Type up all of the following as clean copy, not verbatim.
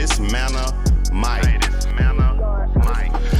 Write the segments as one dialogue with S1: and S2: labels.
S1: this manna might.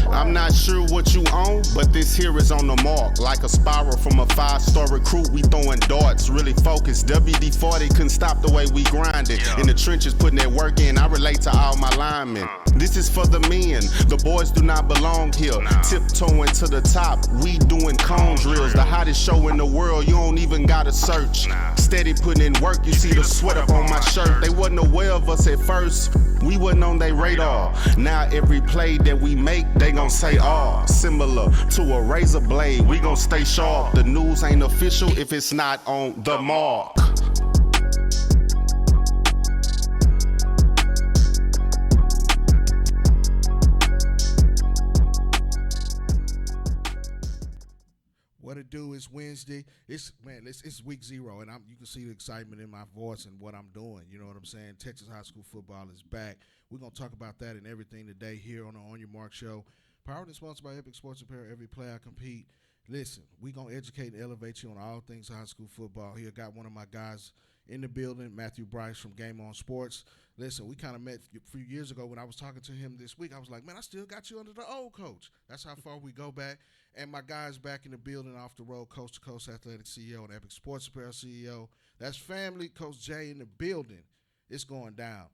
S1: I'm not sure what you own, but this here is on the mark. Like a spiral from a 5-star recruit, we throwing darts, really focused. WD-40 couldn't stop the way we grind it. In the trenches, putting that work in, I relate to all my linemen. This is for the men, the boys do not belong here. Tiptoeing to the top, we doing cone drills. The hottest show in the world, you don't even gotta search. Steady putting in work, you see the sweat up on my shirt. They wasn't aware of us at first, we wasn't on their radar. Now every play that we make, they gon' say, oh, similar to a razor blade, we gon' stay sharp. The news ain't official if it's not on the mark.
S2: What it do is Wednesday. It's week 0, and you can see the excitement in my voice and what I'm doing. You know what I'm saying? Texas high school football is back. We're gonna talk about that and everything today here on the On Your Mark Show. Powered and sponsored by Epic Sports Apparel. Every play I compete. Listen, we're gonna educate and elevate you on all things high school football. Here, got one of my guys in the building, Matthew Brice from Game On Sports. Listen, we kind of met a few years ago when I was talking to him this week. I was like, man, I still got you under the old coach. That's how far we go back. And my guy's back in the building off the road, Coast to Coast Athletic CEO and Epic Sports Apparel CEO. That's family, Coach J in the building. It's going down.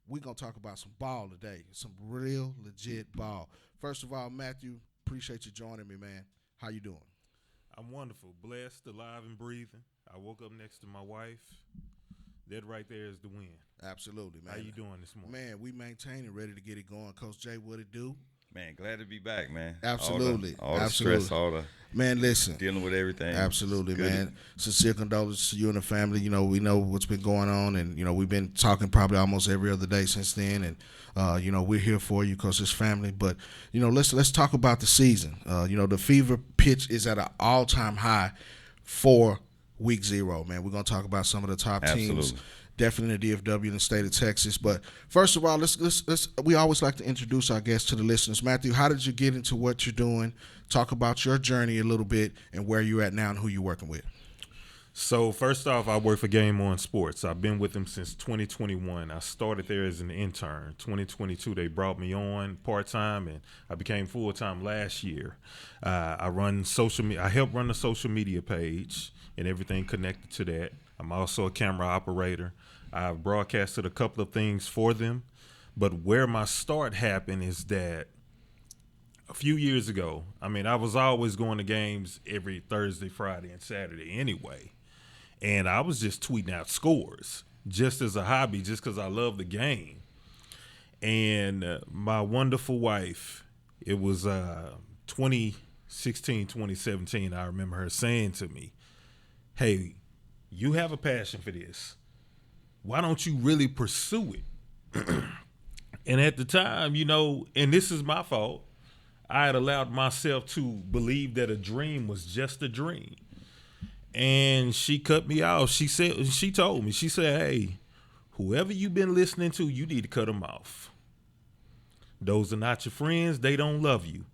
S2: We're going to talk about some ball today, some real legit ball. First of all, Matthew, appreciate you joining me, man. How you doing?
S3: I'm wonderful, blessed, alive, and breathing. I woke up next to my wife. That right there is the win.
S2: Absolutely, man.
S3: How you doing this morning?
S2: Man, we maintaining, ready to get it going. Coach J, what it do?
S4: Man, glad to be back, man.
S2: Absolutely.
S4: All the
S2: Absolutely.
S4: stress, all the
S2: man, listen.
S4: dealing with everything.
S2: Absolutely, man. Sincere condolences to you and the family. You know, we know what's been going on, and, you know, we've been talking probably almost every other day since then, and, you know, we're here for you because it's family. But, you know, let's talk about the season. You know, the fever pitch is at an all-time high for week 0, man. We're going to talk about some of the top teams. Definitely in the DFW in the state of Texas. But first of all, let's we always like to introduce our guests to the listeners. Matthew, how did you get into what you're doing? Talk about your journey a little bit and where you're at now and who you're working with.
S3: So first off, I work for Game On Sports. I've been with them since 2021. I started there as an intern. 2022, they brought me on part-time, and I became full-time last year. I run social media. I help run the social media page and everything connected to that. I'm also a camera operator. I've broadcasted a couple of things for them. But where my start happened is that a few years ago, I mean, I was always going to games every Thursday, Friday, and Saturday anyway. And I was just tweeting out scores just as a hobby, just because I love the game. And my wonderful wife, it was 2016, 2017, I remember her saying to me, hey, you have a passion for this. Why don't you really pursue it? And at the time, you know, and this is my fault, I had allowed myself to believe that a dream was just a dream. And she cut me off. She told me, she said, hey, whoever you've been listening to, you need to cut them off. Those are not your friends. They don't love you.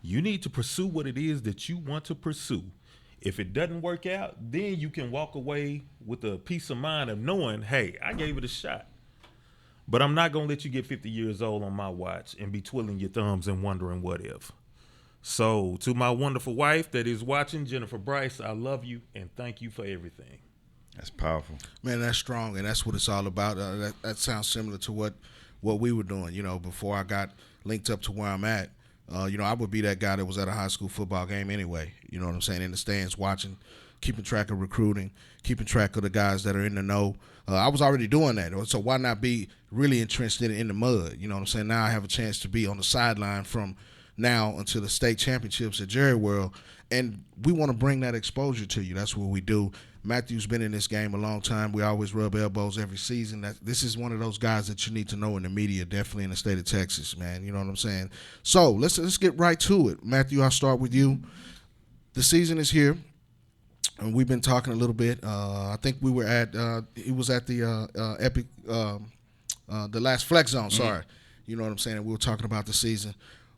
S3: You need to pursue what it is that you want to pursue. If it doesn't work out, then you can walk away with a peace of mind of knowing, hey, I gave it a shot. But I'm not going to let you get 50 years old on my watch and be twiddling your thumbs and wondering what if. So to my wonderful wife that is watching, Jennifer Brice, I love you and thank you for everything.
S4: That's powerful.
S2: Man, that's strong, and that's what it's all about. That sounds similar to what we were doing, you know, before I got linked up to where I'm at. You know, I would be that guy that was at a high school football game anyway. You know what I'm saying? In the stands watching, keeping track of recruiting, keeping track of the guys that are in the know. I was already doing that. So why not be really entrenched in the mud? You know what I'm saying? Now I have a chance to be on the sideline from now until the state championships at Jerry World. And we want to bring that exposure to you. That's what we do. Matthew's been in this game a long time. We always rub elbows every season. This is one of those guys that you need to know in the media, definitely in the state of Texas, man. You know what I'm saying? So let's get right to it. Matthew, I'll start with you. The season is here, and we've been talking a little bit. I think we were at it was at the Epic, the last Flex Zone. Sorry, you know what I'm saying. And we were talking about the season.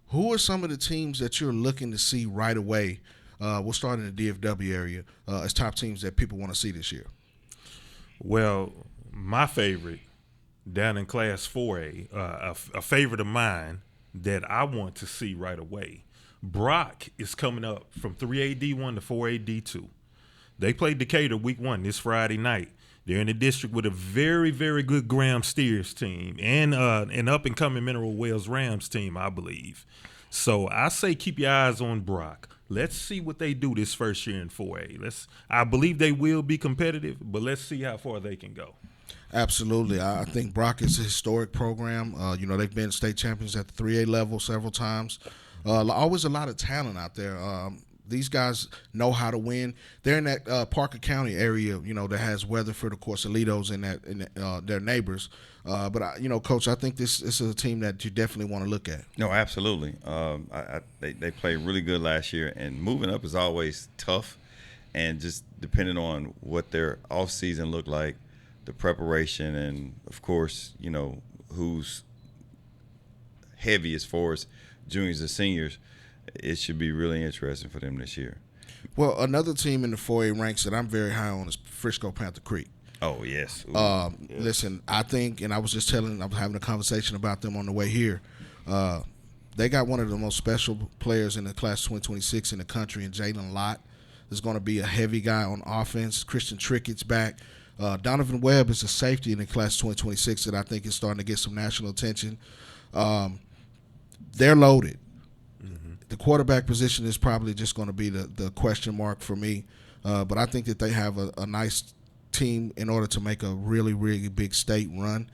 S2: Who are some of the teams that you're looking to see right away? We'll start in the DFW area as top teams that people want to see this year.
S3: Well, my favorite down in Class 4A, a favorite of mine that I want to see right away. Brock is coming up from 3AD1 to 4AD2. They played Decatur week 1 this Friday night. They're in the district with a very, very good Graham Steers team and an up-and-coming Mineral Wells Rams team, I believe. So I say keep your eyes on Brock. Let's see what they do this first year in 4A. I believe they will be competitive, but let's see how far they can go.
S2: Absolutely. I think Brock is a historic program. They've been state champions at the 3A level several times. Always a lot of talent out there. These guys know how to win. They're in that Parker County area, that has Weatherford, of course, Aledo's in their neighbors. Coach, I think this is a team that you definitely want to look at.
S4: No, absolutely. They played really good last year, and moving up is always tough. And just depending on what their off season looked like, the preparation, and of course, who's heavy as far as juniors and seniors, it should be really interesting for them this year.
S2: Well, another team in the 4A ranks that I'm very high on is Frisco Panther Creek.
S4: Oh, yes.
S2: Yes. Listen, I think, and I was having a conversation about them on the way here. They got one of the most special players in the class 2026 in the country, and Jalen Lott is going to be a heavy guy on offense. Christian Trickett's back. Donovan Webb is a safety in the class 2026 that I think is starting to get some national attention. They're loaded. The quarterback position is probably just going to be the question mark for me. But I think that they have a nice team in order to make a really, really big state run.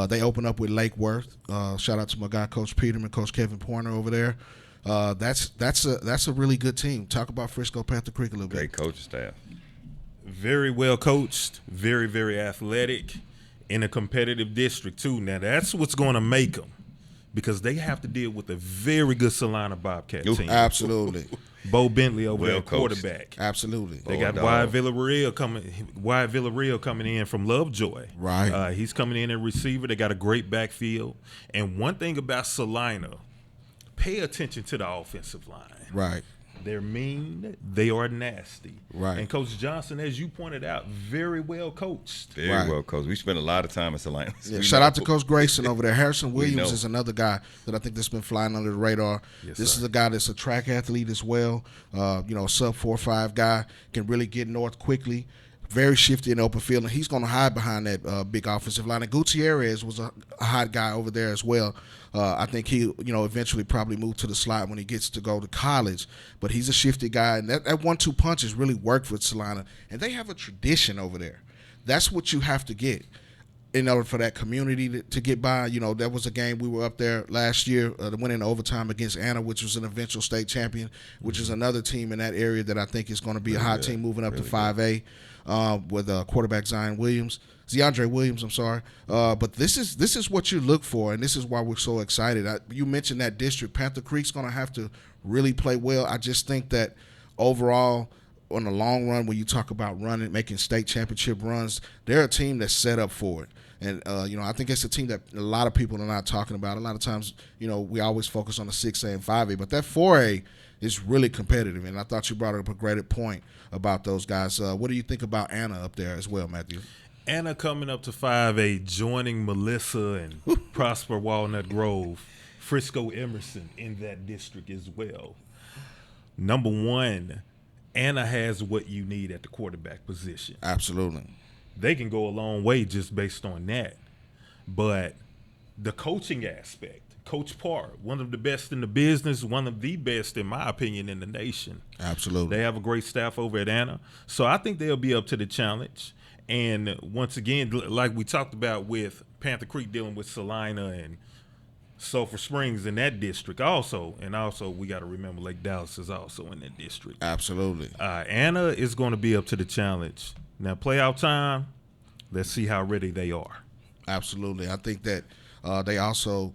S2: They open up with Lake Worth. Shout out to my guy, Coach Peterman, Coach Kevin Pointer over there. That's a really good team. Talk about Frisco Panther Creek a little bit.
S4: Great coaching staff.
S3: Very well coached, very, very athletic, in a competitive district too. Now that's what's going to make them, because they have to deal with a very good Salina Bobcat team.
S2: Absolutely.
S3: Bo Bentley over there,
S4: coached.
S3: quarterback.
S2: Absolutely.
S3: They got Wyatt Villarreal coming in from Lovejoy.
S2: Right.
S3: He's coming in at receiver. They got a great backfield. And one thing about Salina, pay attention to the offensive line.
S2: Right.
S3: They're mean. They are nasty.
S2: Right.
S3: And Coach Johnson, as you pointed out, very well coached.
S4: Very well coached. We spent a lot of time at Salina.
S2: Yeah, shout out to Coach Grayson over there. Harrison Williams is another guy that I think that's been flying under the radar.
S3: Yes,
S2: this is a guy that's a track athlete as well. Sub 4.5 guy, can really get north quickly. Very shifty in the open field, and he's going to hide behind that big offensive line. And Gutierrez was a hot guy over there as well. I think he, eventually probably move to the slot when he gets to go to college. But he's a shifty guy, and that 1-2 punch has really worked for Salina. And they have a tradition over there. That's what you have to get in order for that community to get by. That was a game we were up there last year, went into overtime against Anna, which was an eventual state champion, which is another team in that area that I think is going to be a hot team moving up to 5A. With quarterback Zion Williams, DeAndre Williams, I'm sorry. But this is what you look for, and this is why we're so excited. You mentioned that district. Panther Creek's going to have to really play well. I just think that overall, on the long run, when you talk about making state championship runs, they're a team that's set up for it. And, I think it's a team that a lot of people are not talking about. A lot of times, we always focus on the 6A and 5A, but that 4A is really competitive. And I thought you brought up a great point about those guys. What do you think about Anna up there as well, Matthew?
S3: Anna coming up to 5A, joining Melissa and Prosper Walnut Grove, Frisco Emerson in that district as well. Number one, Anna has what you need at the quarterback position.
S2: Absolutely.
S3: They can go a long way just based on that. But the coaching aspect, Coach Parr, one of the best in the business, one of the best, in my opinion, in the nation.
S2: Absolutely.
S3: They have a great staff over at Anna. So I think they'll be up to the challenge. And once again, like we talked about with Panther Creek dealing with Salina and Sulphur Springs in that district also. And also we got to remember Lake Dallas is also in that district.
S2: Absolutely.
S3: Anna is going to be up to the challenge. Now, playoff time, let's see how ready they are.
S2: Absolutely. I think that they also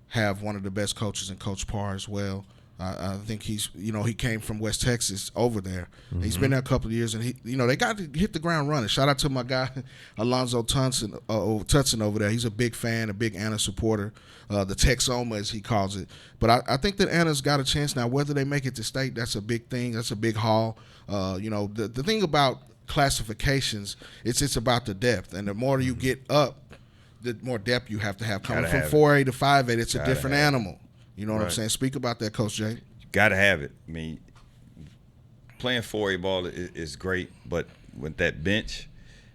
S2: have one of the best coaches in Coach Parr as well. I think he's, he came from West Texas over there. Mm-hmm. He's been there a couple of years, and they got to hit the ground running. Shout out to my guy, Alonzo Tutson over there. He's a big fan, a big Anna supporter, the Texoma as he calls it. But I think that Anna's got a chance now. Whether they make it to state, that's a big thing. That's a big haul. The thing about classifications, it's about the depth, and the more you get up, the more depth you have to have. Coming
S4: Gotta
S2: from 4A to 5A, it's a
S4: Gotta
S2: different
S4: have it.
S2: animal. You know what I'm
S4: Right.
S2: saying? Speak about that, Coach J.
S4: Got to have it. I mean, playing 4A ball is great, but with that bench,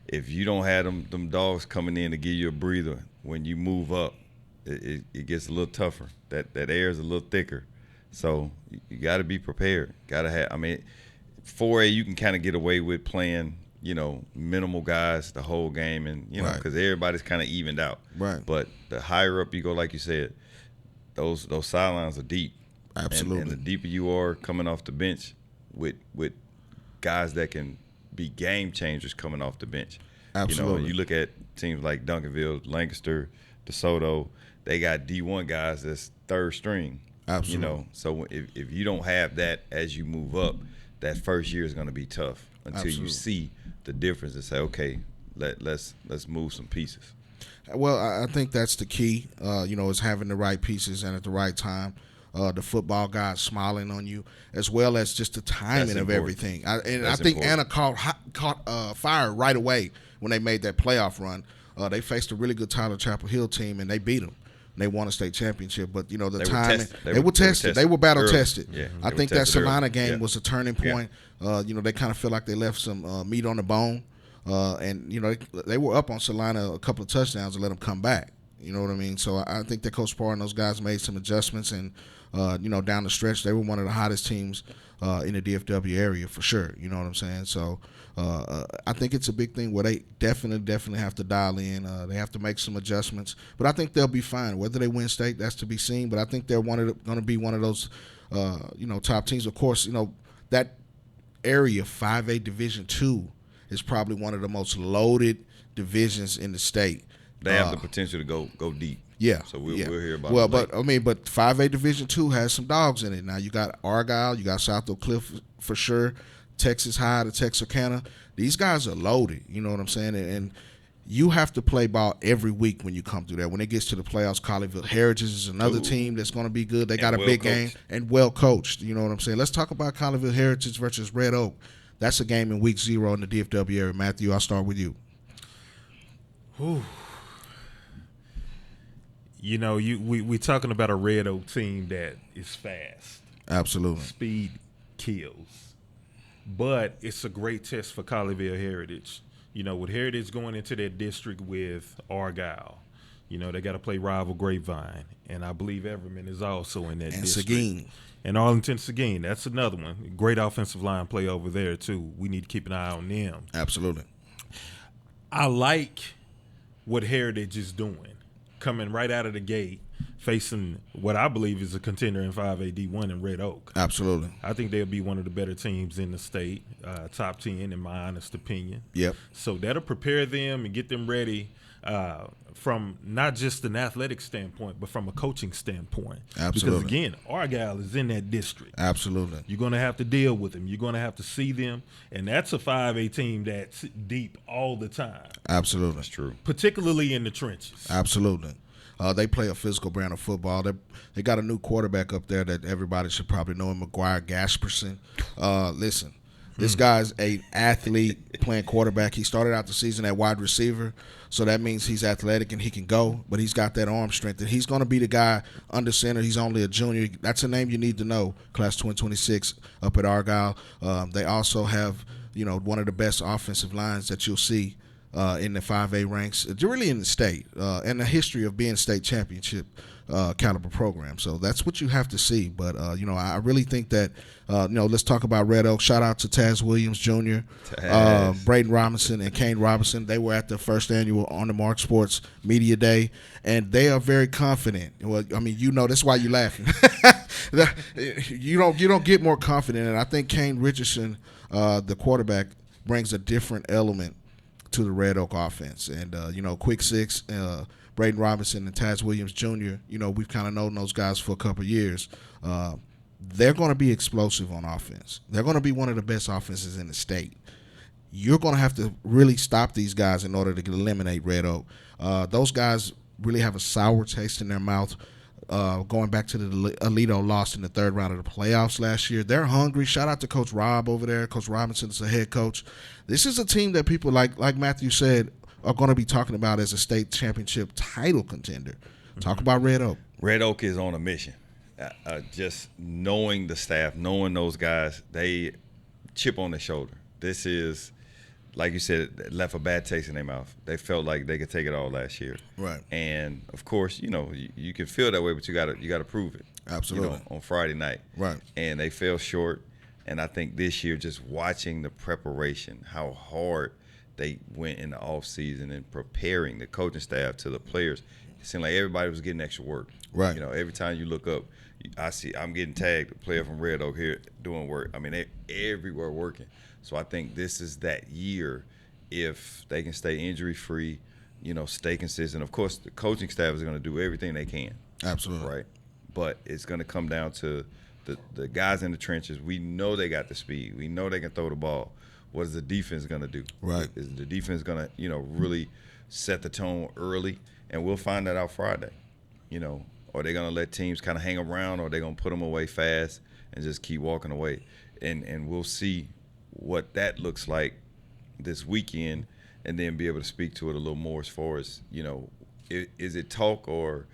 S4: if you don't have them dogs coming in to give you a breather when you move up, it gets a little tougher. That air is a little thicker. So you got to be prepared. Got to have. I mean, 4A you can kind of get away with playing, minimal guys the whole game, and
S2: Right.
S4: because everybody's kind of evened out.
S2: Right.
S4: But the higher up you go, like you said, those sidelines are deep.
S2: Absolutely.
S4: And the deeper you are coming off the bench with guys that can be game changers coming off the bench.
S2: Absolutely.
S4: You look at teams like Duncanville, Lancaster, DeSoto, they got D1 guys that's third string.
S2: Absolutely.
S4: So if you don't have that as you move up, that first year is going to be tough until
S2: Absolutely.
S4: you see the difference and say, okay, let's move some pieces.
S2: Well, I think that's the key, is having the right pieces and at the right time. The football guys smiling on you, as well as just the timing
S4: That's
S2: of
S4: important.
S2: everything. I
S4: That's
S2: think
S4: important.
S2: Anna caught fire right away when they made that playoff run. They faced a really good Tyler Chapel Hill team, and they beat them. They won a state championship, but the
S4: were
S2: timing
S4: tested.
S2: they were tested. They were battle
S4: early.
S2: tested.
S4: Yeah,
S2: I
S4: they
S2: think
S4: were
S2: that
S4: tested early.
S2: Salina game
S4: Yeah.
S2: was a turning point. They kind of feel like they left some meat on the bone, and they were up on Salina a couple of touchdowns and let them come back. You know what I mean? So I think that Coach Parr and those guys made some adjustments, and down the stretch, they were one of the hottest teams in the DFW area for sure. You know what I'm saying? So I think it's a big thing where they definitely have to dial in. They have to make some adjustments, but I think they'll be fine. Whether they win state, that's to be seen. But I think they're going to be one of those top teams. Of course, that area 5A Division II is probably one of the most loaded divisions in the state.
S4: They have the potential to go deep.
S2: Yeah.
S4: So we'll
S2: yeah.
S4: hear about
S2: Well,
S4: it later.
S2: but 5A Division II has some dogs in it. Now you got Argyle, you got South Oak Cliff for sure, Texas High, the Texarkana. These guys are loaded. You know what I'm saying? And you have to play ball every week when you come through there. When it gets to the playoffs, Colleyville Heritage is another team that's going to be good. They got a
S4: well
S2: big
S4: coached.
S2: game and well coached. You know what I'm saying? Let's talk about Colleyville Heritage versus Red Oak. That's a game in week 0 in the DFW area. Matthew, I'll start with you.
S3: We talking about a Red Oak team that is fast.
S2: Absolutely.
S3: Speed kills. But it's a great test for Colleyville Heritage. With Heritage going into their district with Argyle, they got to play rival Grapevine. And I believe Everman is also in that
S2: And
S3: district.
S2: Seguin.
S3: And Arlington Seguin, that's another one. Great offensive line play over there, too. We need to keep an eye on them.
S2: Absolutely.
S3: I like what Heritage is doing, coming right out of the gate, facing what I believe is a contender in 5AD1 in Red Oak.
S2: Absolutely.
S3: I think they'll be one of the better teams in the state, top 10 in my honest opinion.
S2: Yep.
S3: So that'll prepare them and get them ready from not just an athletic standpoint, but from a coaching standpoint.
S2: Absolutely.
S3: Because, again, Argyle is in that district.
S2: Absolutely.
S3: You're going to have to deal with them. You're going to have to see them. And that's a 5A team that's deep all the time,
S2: Absolutely.
S4: That's true.
S3: particularly in the trenches.
S2: Absolutely. They play a physical brand of football. They got a new quarterback up there that everybody should probably know, McGuire Gasperson. Listen, this guy's an athlete playing quarterback. He started out the season at wide receiver, so that means he's athletic and he can go, but he's got that arm strength. And he's going to be the guy under center. He's only a junior. That's a name you need to know, class 2026 up at Argyle. They also have, one of the best offensive lines that you'll see in the 5A ranks, really in the state, and the history of being state championship caliber program. So that's what you have to see. But, I really think that, let's talk about Red Oak. Shout out to Taz Williams Jr., Braden Robinson, and Kane Robinson. They were at the first annual On the Mark Sports Media Day, and they are very confident. Well, I mean, that's why you're laughing. You don't get more confident, and I think Kane Richardson, the quarterback, brings a different element to the Red Oak offense. And, Quick Six, Braden Robinson and Taz Williams Jr., we've kind of known those guys for a couple of years. They're going to be explosive on offense. They're going to be one of the best offenses in the state. You're going to have to really stop these guys in order to eliminate Red Oak. Those guys really have a sour taste in their mouth. Going back to the Alito loss in the third round of the playoffs last year. They're hungry. Shout out to Coach Rob over there. Coach Robinson is the head coach. This is a team that people, like Matthew said, are going to be talking about as a state championship title contender. Talk about Red Oak.
S4: Red Oak is on a mission. Just knowing the staff, knowing those guys, they chip on their shoulder. This is, like you said, left a bad taste in their mouth. They felt like they could take it all last year.
S2: Right.
S4: And of course, you can feel that way, but you got to prove it.
S2: Absolutely.
S4: On Friday night.
S2: Right.
S4: And they fell short. And I think this year, just watching the preparation, how hard they went in the off season and preparing the coaching staff to the players, it seemed like everybody was getting extra work.
S2: Right.
S4: Every time you look up, I'm getting tagged, a player from Red Oak here doing work. I mean, they everywhere working. So I think this is that year if they can stay injury free, stay consistent. Of course, the coaching staff is going to do everything they can.
S2: Absolutely.
S4: Right. But it's going to come down to the guys in the trenches. We know they got the speed. We know they can throw the ball. What is the defense going to do?
S2: Right.
S4: Is the defense going to, really set the tone early? And we'll find that out Friday. Are they going to let teams kind of hang around, or are they going to put them away fast and just keep walking away? And we'll see what that looks like this weekend, and then be able to speak to it a little more as far as, is it talk, or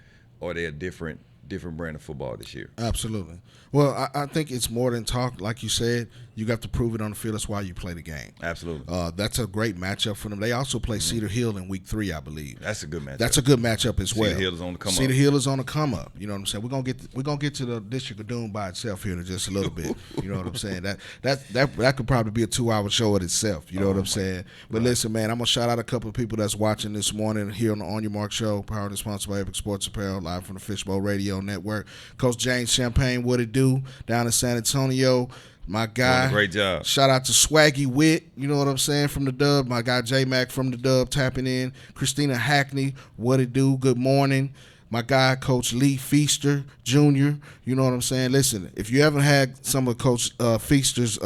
S4: are they a different brand of football this year?
S2: Absolutely. Well, I think it's more than talk. Like you said, you got to prove it on the field. That's why you play the game.
S4: Absolutely.
S2: That's a great matchup for them. They also play Cedar Hill in week 3, I believe.
S4: That's a good matchup.
S2: That's a good matchup as well.
S4: Cedar Hill is on the come up.
S2: Cedar Hill is on the come up. You know what I'm saying? We're gonna get to the District of Doom by itself here in just a little bit. You know what I'm saying? That could probably be a 2-hour show in itself. You know what I'm saying? But listen, man, I'm gonna shout out a couple of people that's watching this morning here on the On Your Mark Show, powered and sponsored by Epic Sports Apparel, live from the Fishbowl Radio Network. Coach James Champagne, what it do down in San Antonio? My guy,
S4: doing a great job.
S2: Shout out to Swaggy Witt, you know what I'm saying, from the Dub. My guy J Mac from the Dub tapping in. Christina Hackney, what it do? Good morning. My guy Coach Lee Feaster Jr., you know what I'm saying. Listen, if you haven't had some of Coach Feaster's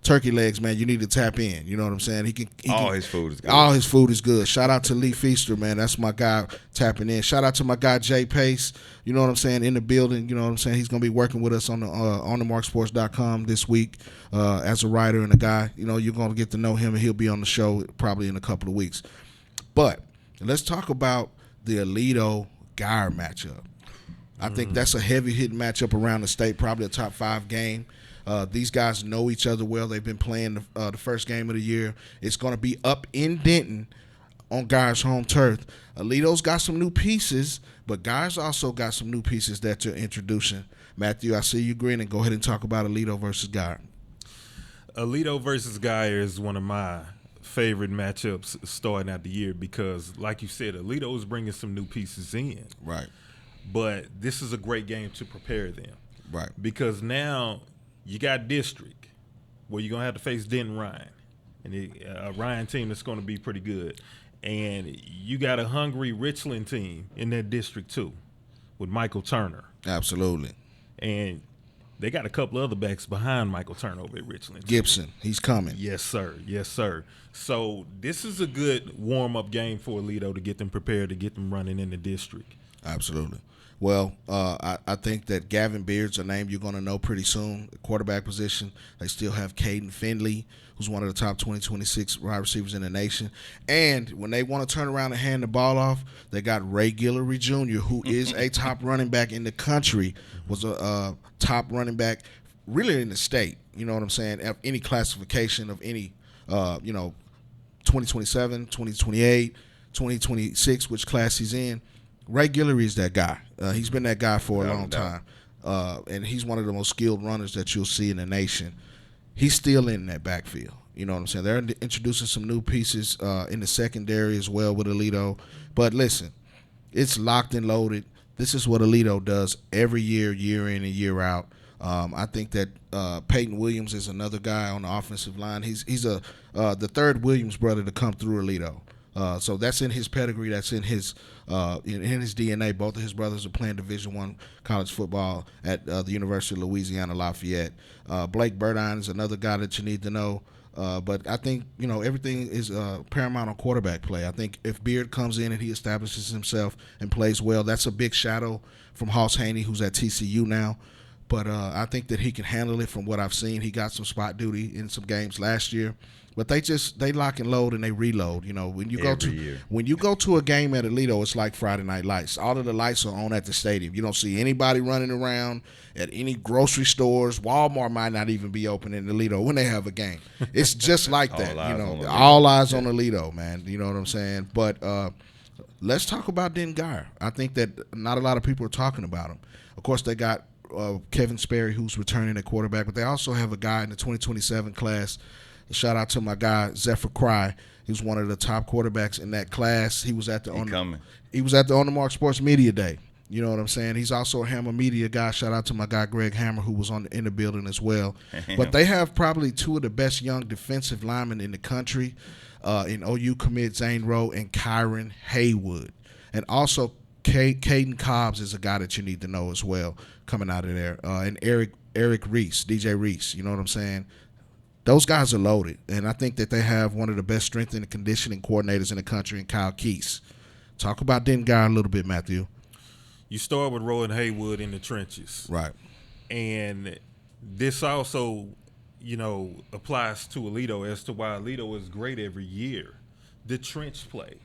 S2: turkey legs, man, you need to tap in. You know what I'm saying.
S4: His food is good.
S2: All his food is good. Shout out to Lee Feaster, man. That's my guy tapping in. Shout out to my guy Jay Pace. You know what I'm saying, in the building. You know what I'm saying. He's gonna be working with us on the onthemarksports.com this week as a writer and a guy. You're gonna get to know him, and he'll be on the show probably in a couple of weeks. But let's talk about the Aledo Guyer matchup. I think that's a heavy hitting matchup around the state, probably a top 5 game. These guys know each other well. They've been playing the first game of the year. It's going to be up in Denton on Guyer's home turf. Aledo's got some new pieces, but Guyer's also got some new pieces that you're introducing. Matthew, I see you grinning. Go ahead and talk about Aledo versus Guyer.
S3: Aledo versus Guyer is one of my favorite matchups starting out the year because, like you said, Aledo is bringing some new pieces in.
S2: Right.
S3: But this is a great game to prepare them.
S2: Right.
S3: Because now you got district where you're going to have to face Denton Ryan, and a Ryan team that's going to be pretty good. And you got a hungry Richland team in that district too with Michael Turner.
S2: Absolutely.
S3: And they got a couple other backs behind Michael Turner over at Richland.
S2: Gibson, he's coming.
S3: Yes, sir. Yes, sir. So this is a good warm-up game for Aledo to get them prepared, to get them running in the district.
S2: Absolutely. Well, I think that Gavin Beard's a name you're going to know pretty soon. The quarterback position, they still have Caden Finley, who's one of the top 2026 wide receivers in the nation. And when they want to turn around and hand the ball off, they got Ray Guillory Jr., who is a top running back in the country, was a top running back really in the state. You know what I'm saying? Of any classification of any, 2027, 2028, 2026, which class he's in. Ray Guillory is that guy. He's been that guy for a long time. And he's one of the most skilled runners that you'll see in the nation. He's still in that backfield. You know what I'm saying? They're introducing some new pieces in the secondary as well with Aledo. But listen, it's locked and loaded. This is what Aledo does every year, year in and year out. I think that Peyton Williams is another guy on the offensive line. He's the third Williams brother to come through Aledo. So that's in his pedigree. That's in his DNA. Both of his brothers are playing Division I college football at the University of Louisiana Lafayette. Blake Burdine is another guy that you need to know. But I think everything is paramount on quarterback play. I think if Beard comes in and he establishes himself and plays well, that's a big shadow from Hoss Haney, who's at TCU now. But I think that he can handle it from what I've seen. He got some spot duty in some games last year. But they lock and load and they reload. You know, when you go to a game at Alito, it's like Friday Night Lights. All of the lights are on at the stadium. You don't see anybody running around at any grocery stores. Walmart might not even be open in Alito when they have a game. It's just like that. All eyes on Alito, man. You know what I'm saying? But let's talk about Den Geyer. I think that not a lot of people are talking about him. Of course, they got Kevin Sperry, who's returning at quarterback, but they also have a guy in the 2027 class. Shout out to my guy Zephyr Cry. He was one of the top quarterbacks in that class. He was at the On the Mark Sports Media Day. You know what I'm saying? He's also a Hammer Media guy. Shout out to my guy Greg Hammer, who was in the building as well. But they have probably two of the best young defensive linemen in the country, in OU commit Zane Rowe and Kyron Haywood. And also Caden Cobbs is a guy that you need to know as well coming out of there. And Eric Reese, DJ Reese. You know what I'm saying? Those guys are loaded, and I think that they have one of the best strength and conditioning coordinators in the country in Kyle Keese. Talk about Den Geyer a little bit, Matthew.
S3: You start with Rowan Haywood in the trenches.
S2: Right.
S3: And this also, applies to Alito as to why Alito is great every year. The trench play.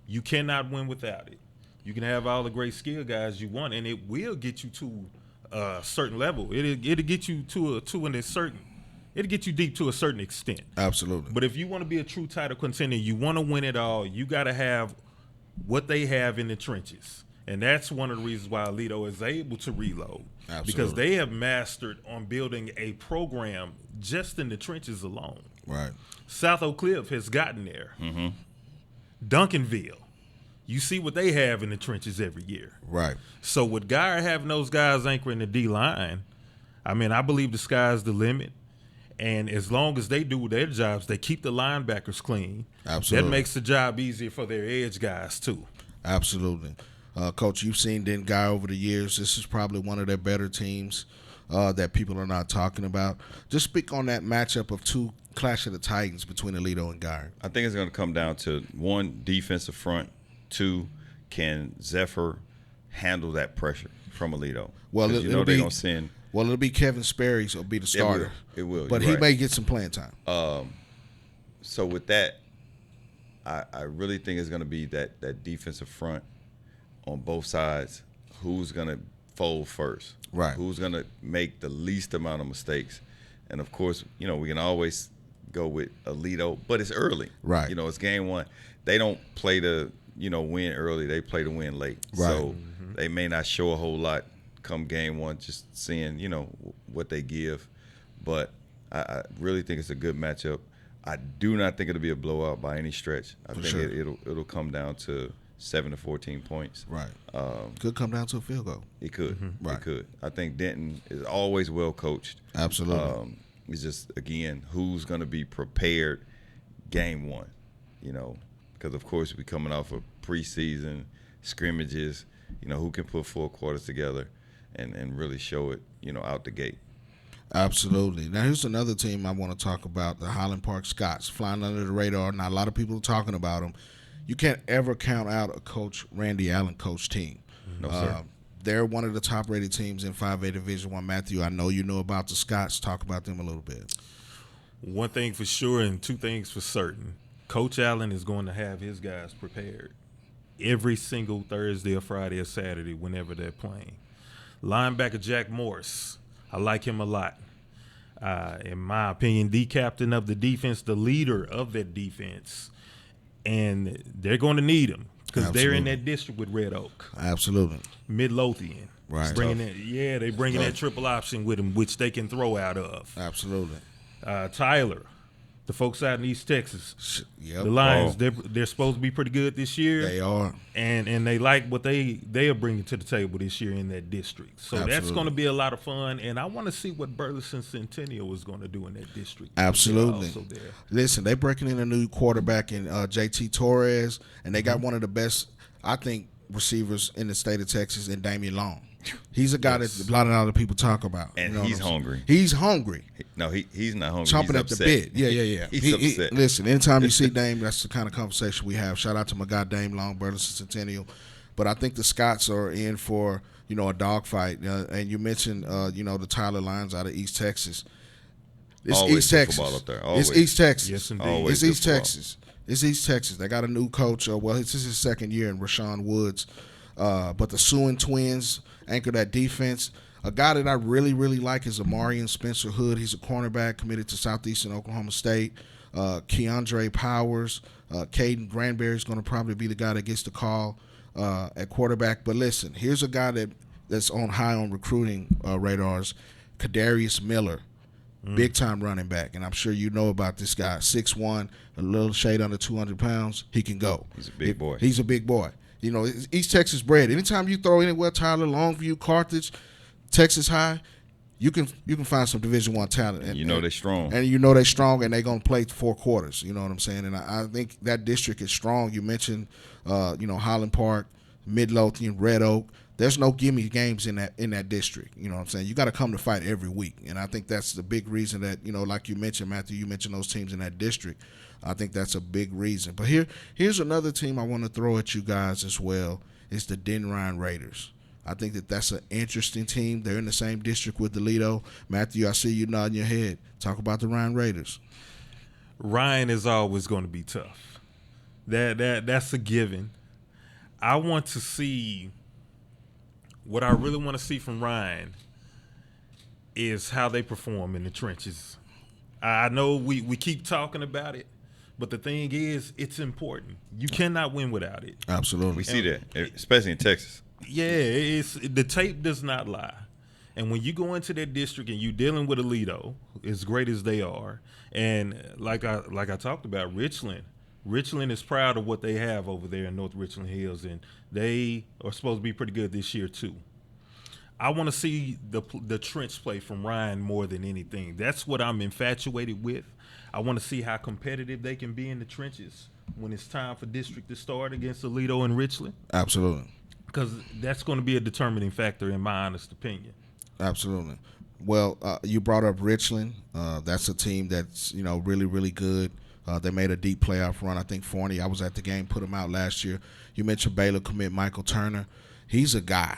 S3: You cannot win without it. You can have all the great skill guys you want, and it will get you to a certain level. It'll get you it'll get you deep to a certain extent.
S2: Absolutely.
S3: But if you want to be a true title contender, you want to win it all, you got to have what they have in the trenches. And that's one of the reasons why Alito is able to reload.
S2: Absolutely.
S3: Because they have mastered on building a program just in the trenches alone.
S2: Right.
S3: South Oak Cliff has gotten there.
S4: Mm-hmm.
S3: Duncanville. You see what they have in the trenches every year.
S2: Right.
S3: So with Geyer having those guys anchoring the D-line, I believe the sky's the limit. And as long as they do their jobs, they keep the linebackers clean.
S2: Absolutely.
S3: That makes the job easier for their edge guys, too.
S2: Absolutely. Coach, you've seen Den Geyer over the years. This is probably one of their better teams that people are not talking about. Just speak on that matchup of two Clash of the Titans between Alito and Geyer.
S4: I think it's going to come down to, one, defensive front. Two, can Zephyr handle that pressure from Alito?
S2: Well,
S4: they're going to send –
S2: Well, it'll be Kevin Sperry, so it'll be the starter.
S4: It will.
S2: But he may get some playing time.
S4: So with that, I really think it's going to be that defensive front on both sides. Who's going to fold first?
S2: Right.
S4: Who's going to make the least amount of mistakes? And, of course, we can always go with Alito, but it's early.
S2: Right.
S4: It's game one. They don't play to, win early. They play to win late.
S2: Right.
S4: So they may not show a whole lot come game one, just seeing, what they give. But I really think it's a good matchup. I do not think it'll be a blowout by any stretch. I think it'll come down to 7 to 14 points.
S2: Right. Could come down to a field goal.
S4: It could.
S2: Mm-hmm. Right.
S4: It could. I think Denton is always well coached.
S2: Absolutely.
S4: It's just, again, who's going to be prepared game one, because, of course, we're coming off of preseason scrimmages, who can put 4 quarters together and really show it, out the gate.
S2: Absolutely. Now, here's another team I want to talk about, the Highland Park Scots, flying under the radar. Not a lot of people are talking about them. You can't ever count out a Coach Randy Allen coach team.
S4: No, sir.
S2: They're one of the top-rated teams in 5A Division I. Matthew, I know you know about the Scots. Talk about them a little bit.
S3: One thing for sure and two things for certain. Coach Allen is going to have his guys prepared every single Thursday or Friday or Saturday whenever they're playing. Linebacker Jack Morris, I like him a lot. In my opinion, the captain of the defense, the leader of that defense. And they're going to need him because they're in that district with Red Oak.
S2: Absolutely.
S3: Midlothian.
S2: Right.
S3: They're bringing that triple option with them, which they can throw out of.
S2: Absolutely.
S3: Tyler, the folks out in East Texas.
S2: Yep.
S3: The Lions, they're supposed to be pretty good this year.
S2: They are.
S3: And they like what they are bringing to the table this year in that district. So that's going to be a lot of fun. And I want to see what Burleson Centennial is going to do in that district.
S2: Absolutely. Listen, they're breaking in a new quarterback in JT Torres, and they got one of the best, I think, receivers in the state of Texas in Damian Long. He's a guy that a lot of other people talk about.
S4: And he's hungry.
S2: He's hungry.
S4: No, he's not hungry.
S2: Chomping at the bit. Yeah.
S4: He's upset.
S2: Listen, anytime you see Dame, that's the kind of conversation we have. Shout out to my guy Dame Long, Burleson Centennial. But I think the Scots are in for, a dogfight. And you mentioned, the Tyler Lions out of East Texas. It's
S4: Always
S2: East
S4: good
S2: Texas.
S4: football up there.
S2: It's
S4: Always.
S2: East Texas.
S3: Yes, indeed.
S4: Always
S2: It's
S4: good
S2: East
S4: football.
S2: Texas. It's East Texas. They got a new coach. This is his second year in Rashawn Woods. But the Sewin twins anchor that defense. A guy that I really, really like is Amarian Spencer Hood. He's a cornerback committed to Southeastern Oklahoma State. Keandre Powers. Caden Granberry is going to probably be the guy that gets the call at quarterback. But listen, here's a guy that's high on recruiting radars, Kadarius Miller. Big-time running back, and I'm sure you know about this guy. 6'1", a little shade under 200 pounds. He can go.
S4: He's a big boy.
S2: He's a big boy. It's East Texas bred. Anytime you throw anywhere, Tyler, Longview, Carthage, Texas High, you can find some Division I talent. And
S4: they're strong.
S2: And they're strong, and they're going to play 4 quarters. You know what I'm saying? And I think that district is strong. You mentioned, Highland Park, Midlothian, Red Oak. There's no gimme games in that district. You know what I'm saying? You got to come to fight every week. And I think that's the big reason that, like you mentioned, Matthew, you mentioned those teams in that district. I think that's a big reason. But here's another team I want to throw at you guys as well. It's the Denrine Raiders. I think that's an interesting team. They're in the same district with Toledo. Matthew, I see you nodding your head. Talk about the Ryan Raiders.
S3: Ryan is always going to be tough. That's a given. I want to see – what I really want to see from Ryan is how they perform in the trenches. I know we keep talking about it, but the thing is, it's important. You cannot win without it.
S2: Absolutely.
S4: We see that, especially in Texas.
S3: Yeah, the tape does not lie. And when you go into that district and you're dealing with Aledo, as great as they are, and like I talked about, Richland is proud of what they have over there in North Richland Hills, and they are supposed to be pretty good this year too. I want to see the trench play from Ryan more than anything. That's what I'm infatuated with. I want to see how competitive they can be in the trenches when it's time for district to start against Aledo and Richland.
S2: Absolutely.
S3: Because that's going to be a determining factor in my honest opinion.
S2: Absolutely. Well, you brought up Richland. That's a team that's, really, really good. They made a deep playoff run. I think Forney, I was at the game, put him out last year. You mentioned Baylor commit Michael Turner. He's a guy,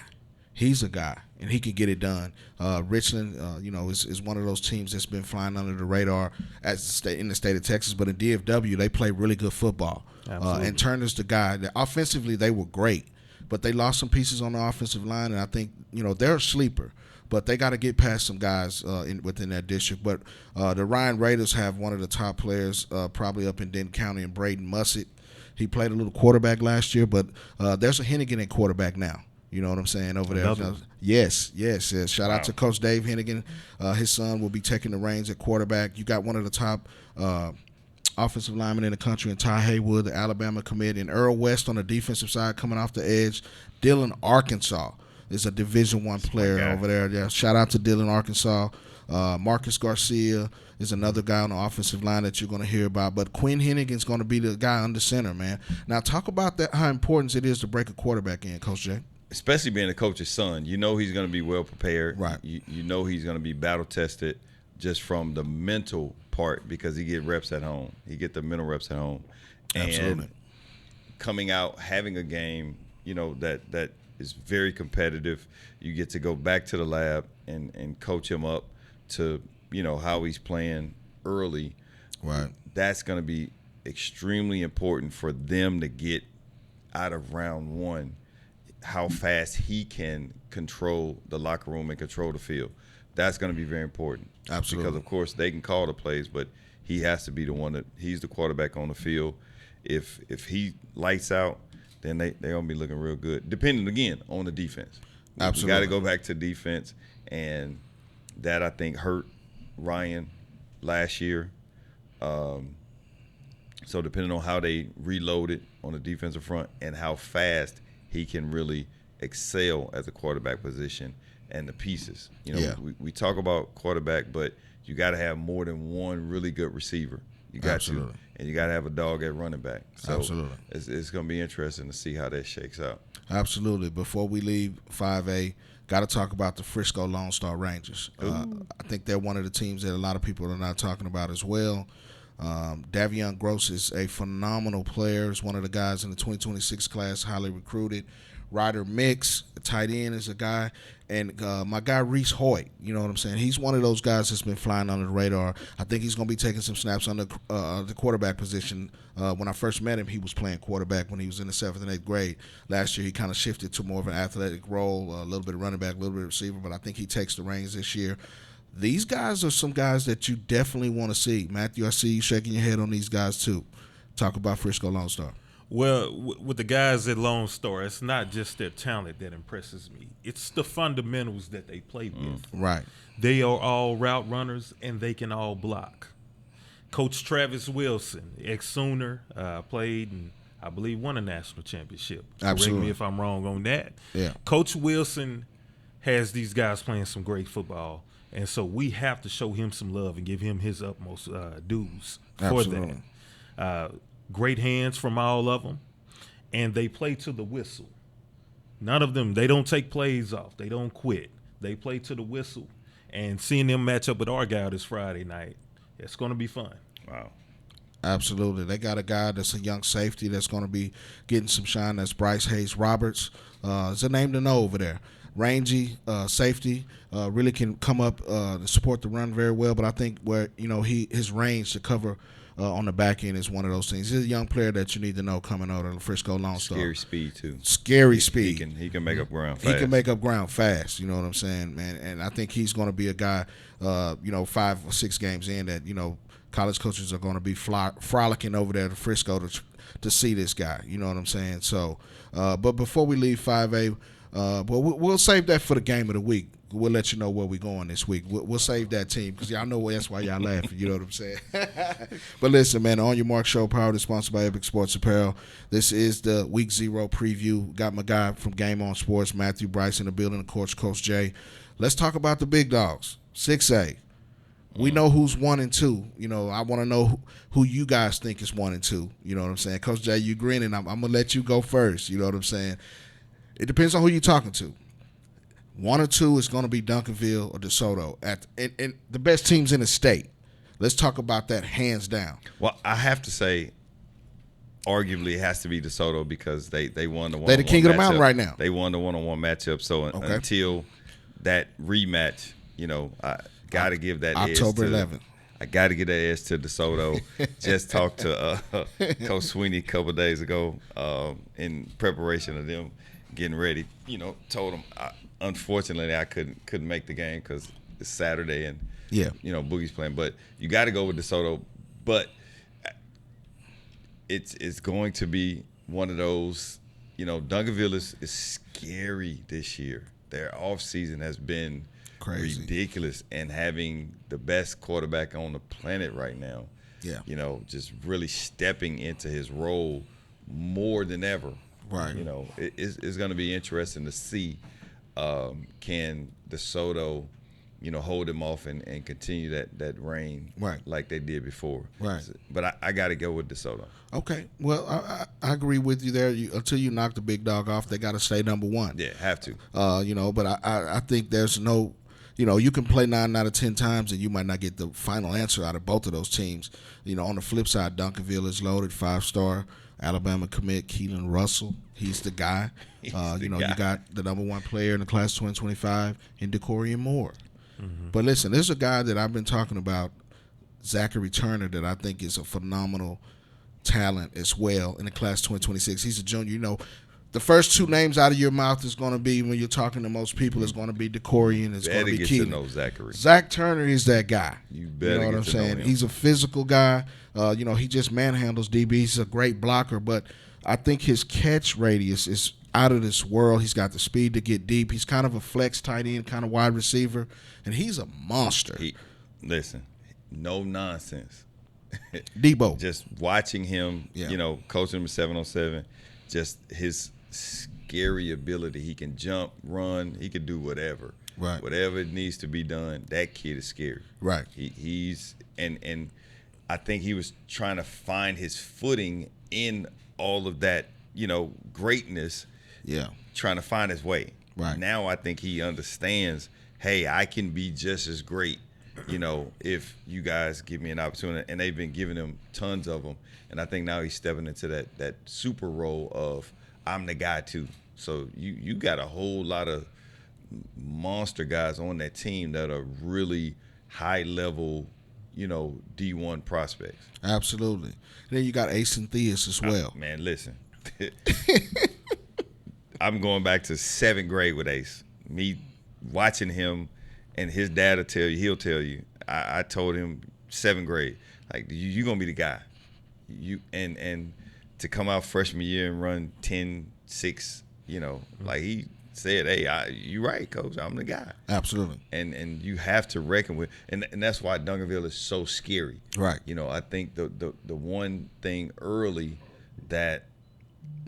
S2: and he can get it done. Richland, is one of those teams that's been flying under the radar in the state of Texas. But in DFW, they play really good football. And Turner's the guy. Offensively, they were great, but they lost some pieces on the offensive line, and I think, they're a sleeper. But they got to get past some guys within that district. But the Ryan Raiders have one of the top players probably up in Denton County, and Braden Mussett. He played a little quarterback last year, but there's a Hennigan at quarterback now. You know what I'm saying over there? Yes. Shout out to Coach Dave Hennigan. His son will be taking the reins at quarterback. You got one of the top offensive linemen in the country in Ty Haywood, the Alabama commit, and Earl West on the defensive side coming off the edge. Dillon, Arkansas, is a Division I player over there. Yeah, shout out to Dillon, Arkansas. Marcus Garcia is another guy on the offensive line that you're going to hear about. But Quinn Hennigan's going to be the guy under center, man. Now, talk about that, how important it is to break a quarterback in, Coach J.
S4: Especially being a coach's son. He's going to be well prepared.
S2: Right.
S4: He's going to be battle tested just from the mental part because he get reps at home. He get the mental reps at home.
S2: Absolutely.
S4: And coming out, having a game, that is very competitive. You get to go back to the lab and coach him up to, how he's playing early.
S2: Right.
S4: That's going to be extremely important for them to get out of round one, how fast he can control the locker room and control the field. That's going to be very important.
S2: Absolutely.
S4: Because, of course, they can call the plays, but he has to be the one he's the quarterback on the field. If he lights out, then they're going to be looking real good, depending, again, on the defense.
S2: Absolutely.
S4: We got to go back to defense, and that, I think, hurt Ryan last year. So depending on how they reloaded on the defensive front and how fast he can really excel at the quarterback position and the pieces. We talk about quarterback, but you got to have more than one really good receiver. You got
S2: Absolutely.
S4: to. And you got to have a dog at running back. So
S2: Absolutely.
S4: It's going to be interesting to see how that shakes out.
S2: Absolutely. Before we leave 5A, got to talk about the Frisco Lone Star Rangers. I think they're one of the teams that a lot of people are not talking about as well. Davion Gross is a phenomenal player. He's one of the guys in the 2026 class, highly recruited. Ryder Mix, tight end, is a guy. And my guy Reese Hoyt, you know what I'm saying? He's one of those guys that's been flying under the radar. I think he's going to be taking some snaps on the quarterback position. When I first met him, he was playing quarterback when he was in the 7th and 8th grade. Last year, he kind of shifted to more of an athletic role, a little bit of running back, a little bit of receiver, but I think he takes the reins this year. These guys are some guys that you definitely want to see. Matthew, I see you shaking your head on these guys too. Talk about Frisco Lone Star.
S3: Well, with the guys at Lone Star, it's not just their talent that impresses me. It's the fundamentals that they play with.
S2: Right.
S3: They are all route runners, and they can all block. Coach Travis Wilson, ex-Sooner, played and I believe won a national championship.
S2: Absolutely.
S3: Correct me if I'm wrong on that.
S2: Yeah.
S3: Coach Wilson has these guys playing some great football, and so we have to show him some love and give him his utmost dues for
S2: Absolutely.
S3: that. Great hands from all of them, and they play to the whistle. None of them, they don't take plays off. They don't quit. They play to the whistle, and seeing them match up with our guy this Friday night, it's going to be fun.
S4: Wow.
S2: Absolutely. They got a guy that's a young safety that's going to be getting some shine. That's Brice Hayes Roberts. It's a name to know over there. Rangy safety, really can come up to support the run very well, but I think where his range to cover on the back end is one of those things. He's a young player that you need to know coming out of the Frisco Lone Star.
S4: Scary speed too.
S2: Scary speed.
S4: He can make up ground fast.
S2: He can make up ground fast. You know what I'm saying, man? And I think he's going to be a guy, 5 or 6 games in that college coaches are going to be frolicking over there to Frisco to see this guy. You know what I'm saying? So, but before we leave 5A, we'll save that for the game of the week. We'll let you know where we're going this week. We'll save that team because y'all know that's why y'all laughing. You know what I'm saying? But listen, man, On Your Mark Show, powered and sponsored by Epic Sports Apparel. This is the Week 0 preview. Got my guy from Game On Sports, Matthew Brice, in the building, of course, Coach J. Let's talk about the big dogs, 6A. We know who's 1 and 2. I want to know who you guys think is 1 and 2. You know what I'm saying? Coach J, you grinning. I'm going to let you go first. You know what I'm saying? It depends on who you're talking to. 1 or 2 is going to be Duncanville or Desoto, and the best teams in the state. Let's talk about that hands down.
S4: Well, I have to say, arguably, it has to be Desoto because they won the one-on-one.
S2: They're the king of the mountain right now.
S4: They won the one-on-one matchup. So until that rematch, I got to give that
S2: October
S4: edge to,
S2: 11th.
S4: I got to give that edge to DeSoto. Just talked to Coach Sweeney a couple of days ago in preparation of them getting ready. Told him unfortunately I couldn't make the game because it's Saturday and Boogie's playing. But you got to go with DeSoto. But it's going to be one of those. Duncanville is scary this year. Their off season has been
S2: crazy,
S4: ridiculous, and having the best quarterback on the planet right now. Yeah. Just really stepping into his role more than ever.
S2: Right.
S4: It's going to be interesting to see can DeSoto, hold him off and continue that reign like they did before.
S2: Right.
S4: But I got to go with DeSoto. Okay.
S2: Well, I agree with you there. Until you knock the big dog off, they got to stay number 1.
S4: Yeah, have to.
S2: But I think there's no – you can play 9 out of 10 times and you might not get the final answer out of both of those teams. On the flip side, Duncanville is loaded, 5-star. Alabama commit Keelan Russell. He's the guy. You got the number 1 player in the class 2025 in Decorian Moore. Mm-hmm. But listen, there's a guy that I've been talking about, Zachary Turner, that I think is a phenomenal talent as well in the class 2026. He's a junior. The first 2 names out of your mouth is going to be, when you're talking to most people, is going to be Decorian. It's going to be Keelan.
S4: To know Zachary.
S2: Zach Turner is that guy.
S4: You better
S2: know what I'm saying? He's a physical guy. He just manhandles DB. He's a great blocker, but I think his catch radius is out of this world. He's got the speed to get deep. He's kind of a flex tight end, kind of wide receiver, and he's a monster.
S4: Listen, no nonsense.
S2: Debo.
S4: Just watching him, coaching him at 7-on-7, just his scary ability. He can jump, run. He can do whatever.
S2: Right.
S4: Whatever needs to be done. That kid is scary.
S2: Right.
S4: He's and I think he was trying to find his footing in all of that, greatness. Yeah. Trying to find his way. Right. Now I think he understands, hey, I can be just as great, if you guys give me an opportunity. And they've been giving him tons of them. And I think now he's stepping into that super role of I'm the guy too. So you got a whole lot of monster guys on that team that are really high level, D1 prospects.
S2: Absolutely. And then you got Ace and Theus as well.
S4: Man, listen. I'm going back to 7th grade with Ace. Me watching him, and his dad he'll tell you. I told him 7th grade, like, you're going to be the guy. And to come out freshman year and run 10-6, like he said, hey, you're right, coach, I'm the guy.
S2: Absolutely.
S4: And you have to reckon with, and that's why Duncanville is so scary.
S2: Right.
S4: I think the one thing early that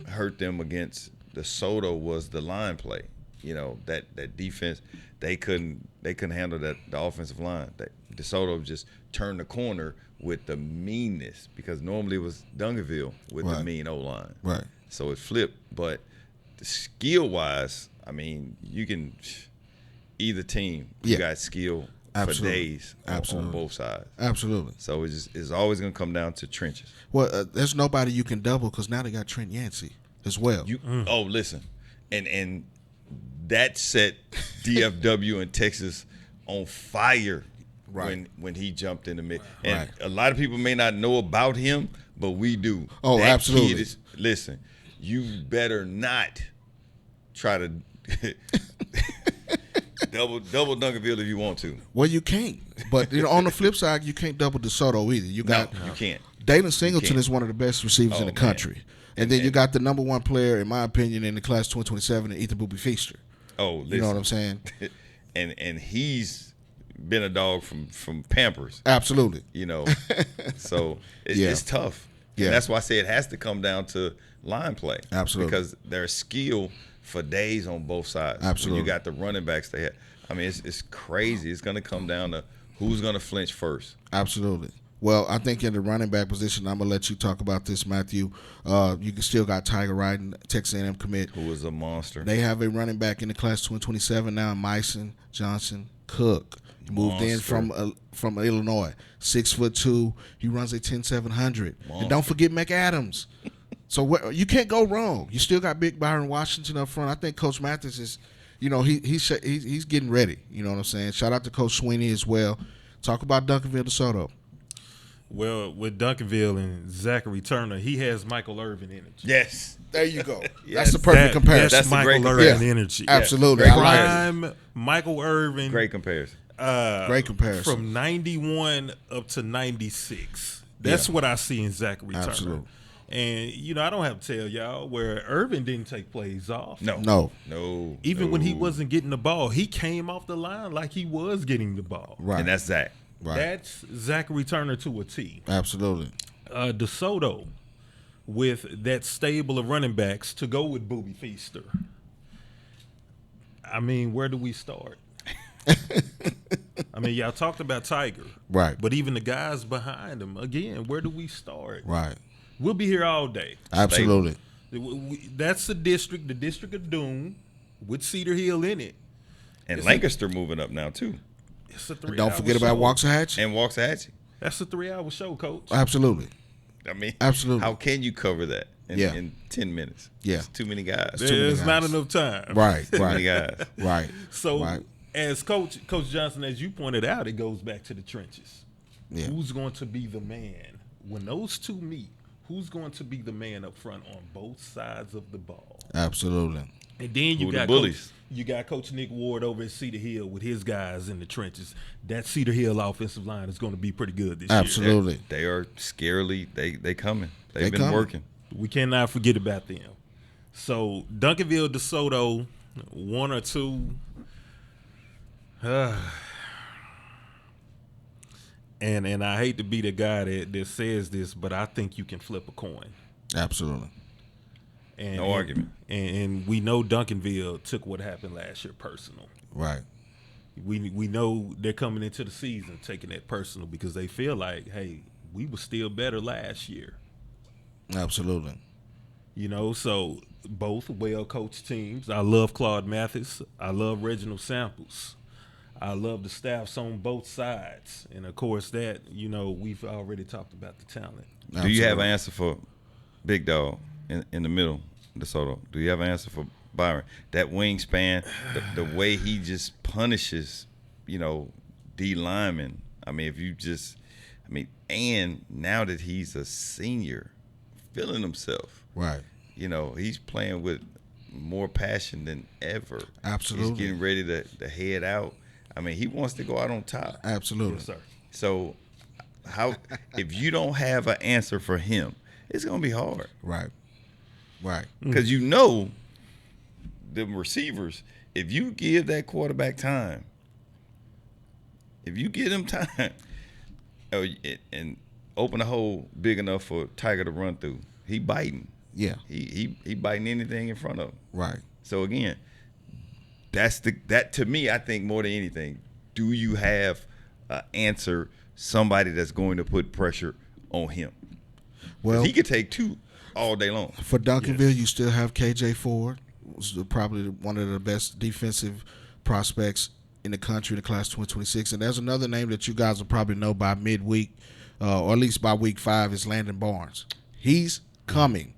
S4: hurt them against Desoto was the line play. That defense, they couldn't handle the offensive line. That Desoto just turned the corner with the meanness, because normally it was Duncanville with the mean O-line.
S2: Right.
S4: So it flipped. But skill-wise, I mean, you can either team. You got skill for days on both sides. Absolutely. So it's always going to come down to trenches.
S2: Well, there's nobody you can double, because now they got Trent Yancey as well.
S4: Oh, listen, and that set DFW and Texas on fire. Right. When he jumped in the mid. And a lot of people may not know about him, but we do.
S2: Oh, that absolutely.
S4: Kid listen, you better not try to double Duncanville if you want to.
S2: Well, you can't. But on the flip side, you can't double DeSoto either. You
S4: can't.
S2: Dalen Singleton is one of the best receivers in the country. And then you got the number one player, in my opinion, in the class 2027, Ethan Boobie Feaster.
S4: Oh, listen.
S2: You know what I'm saying?
S4: and he's been a dog from Pampers.
S2: Absolutely.
S4: So it's tough. Yeah. And that's why I say it has to come down to line play.
S2: Absolutely.
S4: Because there's skill for days on both sides.
S2: Absolutely.
S4: When you got the running backs they have. I mean, it's crazy. It's going to come down to who's going to flinch first.
S2: Absolutely. Well, I think in the running back position, I'm going to let you talk about this, Matthew. You can still got Tiger Ryden, Texas A&M commit.
S4: Who is a monster.
S2: They have a running back in the class 2027 now, Myson Johnson Cook. He moved in from Illinois, 6'2". He runs a 10.700. And don't forget McAdams. So you can't go wrong. You still got Big Byron Washington up front. I think Coach Mathis is, he's getting ready. You know what I'm saying? Shout out to Coach Sweeney as well. Talk about Duncanville DeSoto.
S3: Well, with Duncanville and Zachary Turner, he has Michael Irvin energy.
S4: Yes.
S2: There you go. That's the perfect comparison.
S3: That's Michael Irvin energy.
S2: Absolutely.
S3: Yeah. Prime Michael Irvin.
S4: Great comparison.
S2: Great comparison.
S3: From 91 up to 96. That's what I see in Zachary Turner. And, I don't have to tell y'all where Irvin didn't take plays off.
S2: No.
S3: Even when he wasn't getting the ball, he came off the line like he was getting the ball.
S4: Right. And that's Zach.
S2: Right.
S3: That's Zachary Turner to a T.
S2: Absolutely.
S3: DeSoto, with that stable of running backs to go with Boobie Feaster. I mean, where do we start? I mean, y'all talked about Tiger.
S2: Right.
S3: But even the guys behind him, again, where do we start?
S2: Right.
S3: We'll be here all day.
S2: Absolutely.
S3: That's the district of Doom, with Cedar Hill in it.
S4: And Lancaster moving up now, too.
S3: It's a 3-hour
S2: Don't forget about Waxahachie.
S4: And Waxahachie.
S3: That's a 3-hour show, Coach.
S2: Absolutely.
S4: I mean,
S2: absolutely.
S4: How can you cover that in 10 minutes?
S2: Yeah.
S4: It's too many guys.
S3: There's not enough time.
S2: Right.
S4: Too many guys.
S2: Right.
S3: So, as Coach Johnson, as you pointed out, it goes back to the trenches.
S2: Yeah.
S3: Who's going to be the man? When those two meet, who's going to be the man up front on both sides of the ball?
S2: Absolutely.
S3: And then you got
S4: bullies.
S3: You got Coach Nick Ward over at Cedar Hill with his guys in the trenches. That Cedar Hill offensive line is going to be pretty good this year.
S2: Absolutely.
S4: They are scarily, they coming. They've been working.
S3: We cannot forget about them. So, Duncanville, DeSoto, 1 or 2. And I hate to be the guy that says this, but I think you can flip a coin.
S2: Absolutely.
S4: No argument.
S3: And we know Duncanville took what happened last year personal.
S2: Right.
S3: We know they're coming into the season taking that personal because they feel like, hey, we were still better last year.
S2: Absolutely.
S3: So both well-coached teams. I love Claude Mathis. I love Reginald Samples. I love the staffs on both sides. And, of course, that, we've already talked about the talent.
S4: Absolutely. Do you have an answer for Big Dog in the middle, DeSoto? Do you have an answer for Byron. That wingspan, the way he just punishes, D linemen. I mean, and now that he's a senior, feeling himself.
S2: Right.
S4: He's playing with more passion than ever.
S2: Absolutely.
S4: He's getting ready to head out. I mean, he wants to go out on top.
S2: Absolutely.
S3: Yes, sir.
S4: So, if you don't have an answer for him, it's going to be hard.
S2: Right. Right.
S4: Because the receivers, if you give that quarterback time, if you give him time and open a hole big enough for Tiger to run through, he biting.
S2: Yeah.
S4: He biting anything in front of him.
S2: Right.
S4: So again, that to me, I think more than anything, do you have an answer, somebody that's going to put pressure on him?
S2: Well,
S4: he could take two all day long.
S2: For Duncanville, you still have KJ Ford, who's probably one of the best defensive prospects in the country in the class 2026. And there's another name that you guys will probably know by midweek, or at least by week 5, is Landon Barnes. He's coming.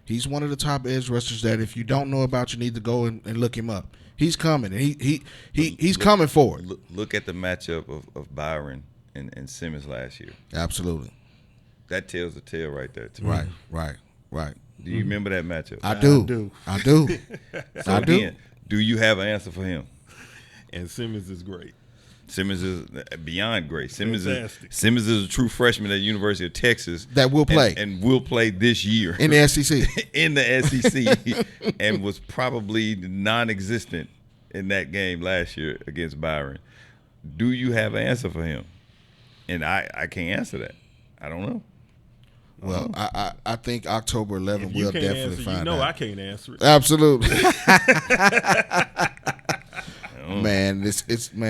S2: He's one of the top edge rushers that if you don't know about, you need to go and look him up. He's coming. And he's coming forward.
S4: Look at the matchup of Byron and Simmons last year.
S2: Absolutely.
S4: That tells the tale right there to me.
S2: Right.
S4: Do you remember that matchup?
S2: I do.
S4: So again, do you have an answer for him?
S3: And Simmons is great.
S4: Simmons is beyond great. Simmons
S3: Fantastic.
S4: is a true freshman at the University of Texas
S2: that will play
S4: and will play this year
S2: in the SEC.
S4: In the SEC, and was probably non-existent in that game last year against Byron. Do you have an answer for him? And I can't answer that. I don't know.
S2: Well, I think October 11th we'll definitely find out.
S3: I can't answer it.
S2: Absolutely. Man,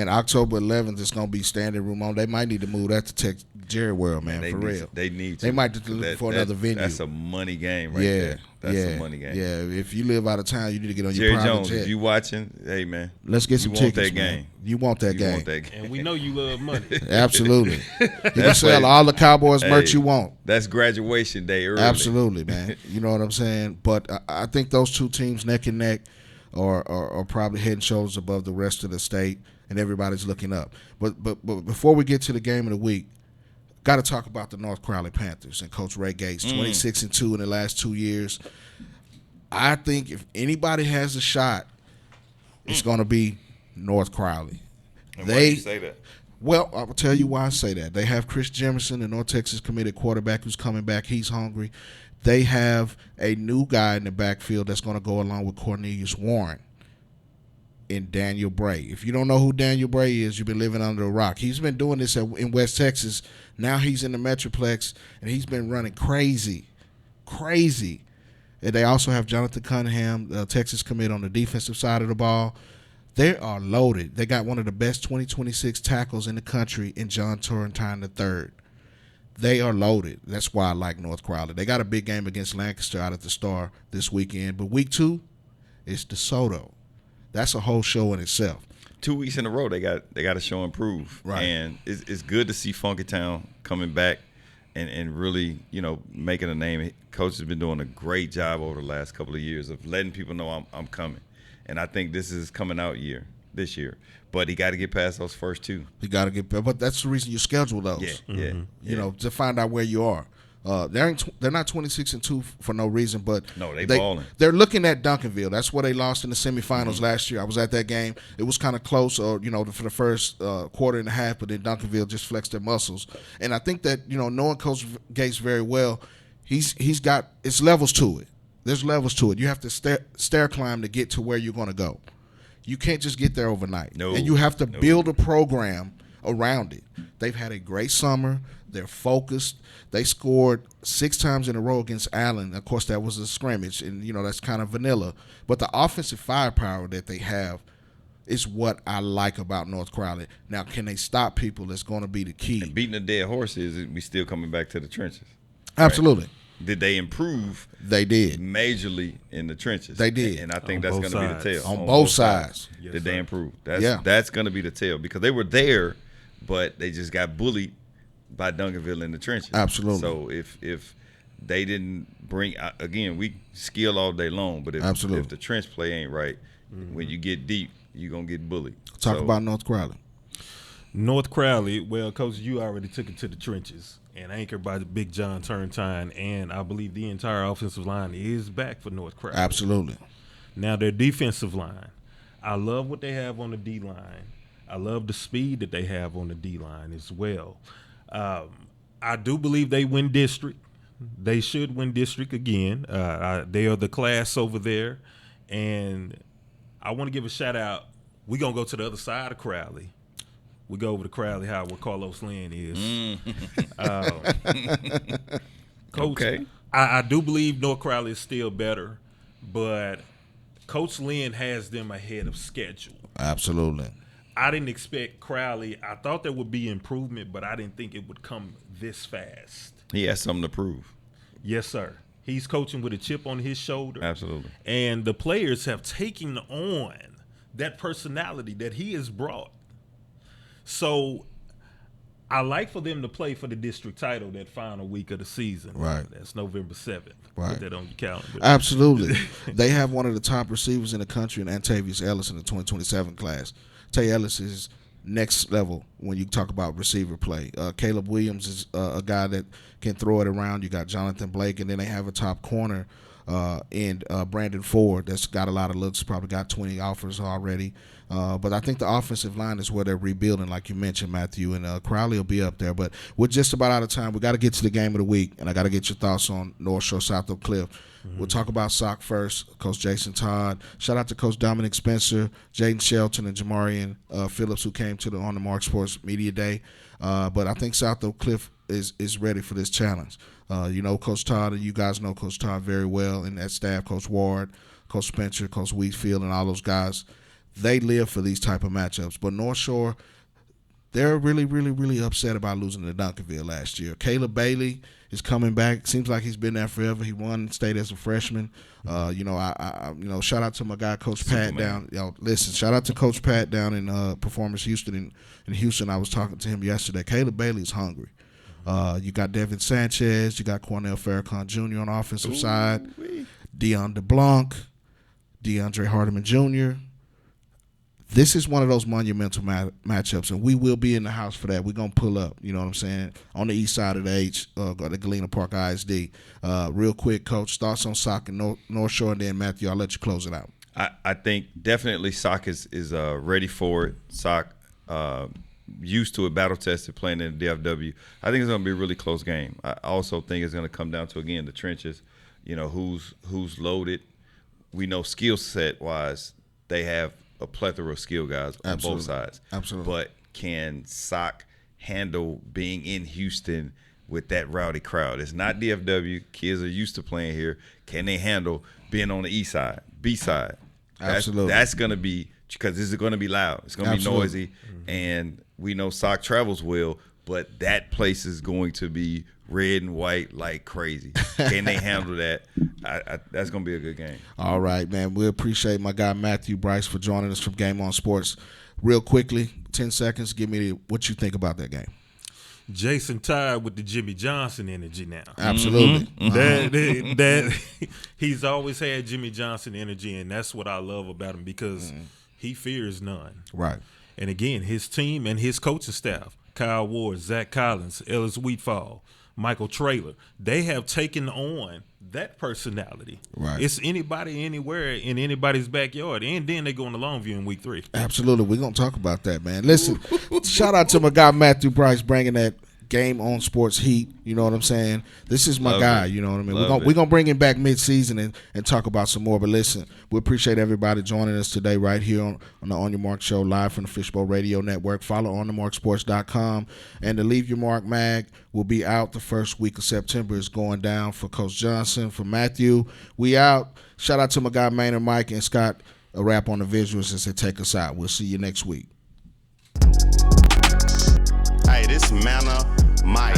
S2: October 11th is gonna be standing room on. They might need to move that to Jerry World, man, for real.
S4: They need to.
S2: They might just look for another venue.
S4: That's a money game right there. That's a money game.
S2: Yeah, if you live out of town, you need to get on
S4: Jerry
S2: your private
S4: Jones,
S2: jet.
S4: if you watching, hey man,
S2: let's get some tickets.
S4: That
S2: man.
S4: game.
S2: You want that game.
S3: And we know you love money.
S2: Absolutely. You can sell all the Cowboys merch you want.
S4: That's graduation day early.
S2: Absolutely, man. You know what I'm saying? But I think those two teams neck and neck are probably head and shoulders above the rest of the state, and everybody's looking up. But before we get to the game of the week, got to talk about the North Crowley Panthers and Coach Ray Gates, 26-2 in the last 2 years. I think if anybody has a shot, it's going to be North Crowley.
S4: And why do you say that?
S2: Well, I will tell you why I say that. They have Chris Jemerson, the North Texas committed quarterback, who's coming back. He's hungry. They have a new guy in the backfield that's going to go along with Cornelius Warren and Daniel Bray. If you don't know who Daniel Bray is, you've been living under a rock. He's been doing this in West Texas. Now he's in the Metroplex, and he's been running crazy. And they also have Jonathan Cunningham, the Texas commit, on the defensive side of the ball. They are loaded. They got one of the best 2026 tackles in the country in John Turrentine III. They are loaded. That's why I like North Crowley. They got a big game against Lancaster out at the Star this weekend. But week 2, it's DeSoto. That's a whole show in itself.
S4: 2 weeks in a row, they got to show and prove.
S2: Right.
S4: And it's good to see Funkytown coming back and really, making a name. Coach has been doing a great job over the last couple of years of letting people know I'm coming. And I think this is coming out this year. But he got to get past those first 2.
S2: He got to get, but that's the reason you schedule those.
S4: Yeah.
S2: To find out where you are. They're not 26-2 for no reason, but
S4: no, they balling.
S2: They're looking at Duncanville. That's where they lost in the semifinals last year. I was at that game. It was kind of close, for the first quarter and a half, but then Duncanville just flexed their muscles. And I think that knowing Coach Gates very well, he's got it's levels to it. There's levels to it. You have to stair climb to get to where you're going to go. You can't just get there overnight.
S4: No,
S2: and you have to build a program around it. They've had a great summer. They're focused. They scored 6 times in a row against Allen. Of course, that was a scrimmage, and, that's kind of vanilla. But the offensive firepower that they have is what I like about North Crowley. Now, can they stop people? That's going to be the key.
S4: And beating a dead horse is we still coming back to the trenches.
S2: Absolutely.
S4: Right? Did they improve?
S2: They did.
S4: Majorly in the trenches.
S2: They did.
S4: And I think that's going to be the tale.
S2: On both sides.
S3: Yes,
S4: did they improve?
S2: Yeah.
S4: That's going to be the tale because they were there, but they just got bullied by Duncanville in the trenches.
S2: Absolutely.
S4: So if they didn't bring. Again, we skill all day long, but if the trench play ain't right, when you get deep, you're gonna get bullied.
S2: Talk about North Crowley.
S3: North Crowley, well, Coach, you already took it to the trenches and anchored by the Big John Turntine, and I believe the entire offensive line is back for North Crowley.
S2: Absolutely.
S3: Now, their defensive line, I love what they have on the D-line. I love the speed that they have on the D-line as well. I do believe they win district. They should win district again. They are the class over there, and I want to give a shout-out. We're going to go to the other side of Crowley. We go over to Crowley High where Carlos Lynn is. Coach,
S4: okay.
S3: I do believe North Crowley is still better, but Coach Lynn has them ahead of schedule.
S2: Absolutely.
S3: I didn't expect Crowley. I thought there would be improvement, but I didn't think it would come this fast.
S4: He has something to prove.
S3: Yes, sir. He's coaching with a chip on his shoulder.
S4: Absolutely.
S3: And the players have taken on that personality that he has brought. So I like for them to play for the district title that final week of the season.
S2: Right.
S3: That's November 7th.
S2: Right.
S3: Put that on your calendar.
S2: Absolutely. They have one of the top receivers in the country in Antavius Ellis in the 2027 class. Tay Ellis is next level when you talk about receiver play. Caleb Williams is a guy that can throw it around. You got Jonathan Blake, and then they have a top corner in Brandon Ford that's got a lot of looks, probably got 20 offers already. But I think the offensive line is where they're rebuilding, like you mentioned, Matthew, and Crowley will be up there. But we're just about out of time. We got to get to the game of the week, and I got to get your thoughts on North Shore, South Oak Cliff. Mm-hmm. We'll talk about SOC first, Coach Jason Todd. Shout out to Coach Dominic Spencer, Jaden Shelton, and Jamarian Phillips, who came to the On the Mark Sports Media Day. But I think South Oak Cliff is ready for this challenge. You know Coach Todd, and you guys know Coach Todd very well, and that staff, Coach Ward, Coach Spencer, Coach Wheatfield, and all those guys. They live for these type of matchups. But North Shore, they're really, really, really upset about losing to Duncanville last year. Caleb Bailey is coming back. Seems like he's been there forever. He won state as a freshman. Shout out to my guy Coach Pat down. Shout out to Coach Pat down in Performance Houston. In Houston, I was talking to him yesterday. Caleb Bailey's hungry. You got Devin Sanchez. You got Cornell Farrakhan Jr. on the offensive side. Dion DeBlanc. DeAndre Hardiman Jr. This is one of those monumental matchups, and we will be in the house for that. We're going to pull up, you know what I'm saying, on the east side of the Galena Park ISD. Real quick, Coach, thoughts on SOC and North Shore, and then, Matthew, I'll let you close it out.
S4: I think definitely SOC is ready for it. SOC used to it, battle-tested, playing in the DFW. I think it's going to be a really close game. I also think it's going to come down to, again, the trenches, who's loaded. We know skill set-wise they have a plethora of skill guys on both sides.
S2: Absolutely.
S4: But can SOC handle being in Houston with that rowdy crowd? It's not DFW. Kids are used to playing here. Can they handle being on the east side, B side?
S2: Absolutely.
S4: That's going to be, because this is going to be loud. It's going to be noisy. Mm-hmm. And we know SOC travels well, but that place is going to be red and white like crazy. Can they handle that? That's going to be a good game.
S2: All right, man. We appreciate my guy Matthew Brice for joining us from Game On Sports. Real quickly, 10 seconds, give me what you think about that game.
S3: Jason Todd with the Jimmy Johnson energy now.
S2: Absolutely.
S3: Mm-hmm. That he's always had Jimmy Johnson energy, and that's what I love about him, because he fears none.
S2: Right.
S3: And again, his team and his coaching staff, Kyle Ward, Zach Collins, Ellis Wheatfall, Michael Traylor, they have taken on that personality.
S2: Right.
S3: It's anybody, anywhere, in anybody's backyard. And then they go in the Longview in week 3.
S2: Absolutely. We're going to talk about that, man. Listen, shout out to my guy Matthew Brice bringing that Game On Sports heat. You know what I'm saying? This is my guy. You know what I mean? We're going to bring him back mid-season and talk about some more. But listen, we appreciate everybody joining us today right here on the On Your Mark Show, live from the Fishbowl Radio Network. Follow onthemarksports.com. And the Leave Your Mark mag will be out the first week of September. It's going down for Coach Johnson, for Matthew. We out. Shout out to my guy Maynard, Mike, and Scott. A wrap on the visuals as they take us out. We'll see you next week.
S1: Hey, this Manna Mike.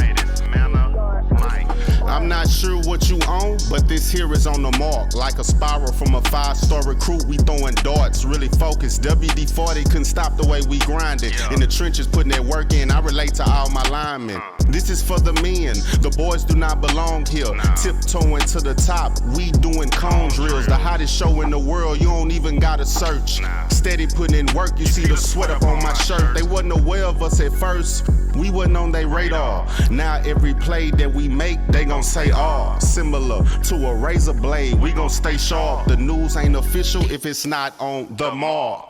S1: I'm not sure what you own, but this here is on the mark. Like a spiral from a 5-star recruit, we throwing darts, really focused. WD-40 couldn't stop the way we grind it. In the trenches, putting that work in, I relate to all my linemen. This is for the men, the boys do not belong here. Tiptoeing to the top, we doing cone drills. The hottest show in the world, you don't even gotta search. Steady putting in work, you see the sweat up on my shirt. They wasn't aware of us at first, we wasn't on their radar. Now every play that we make, they gon' say, oh, similar to a razor blade, we gon' stay sharp. The news ain't official if it's not on the mark.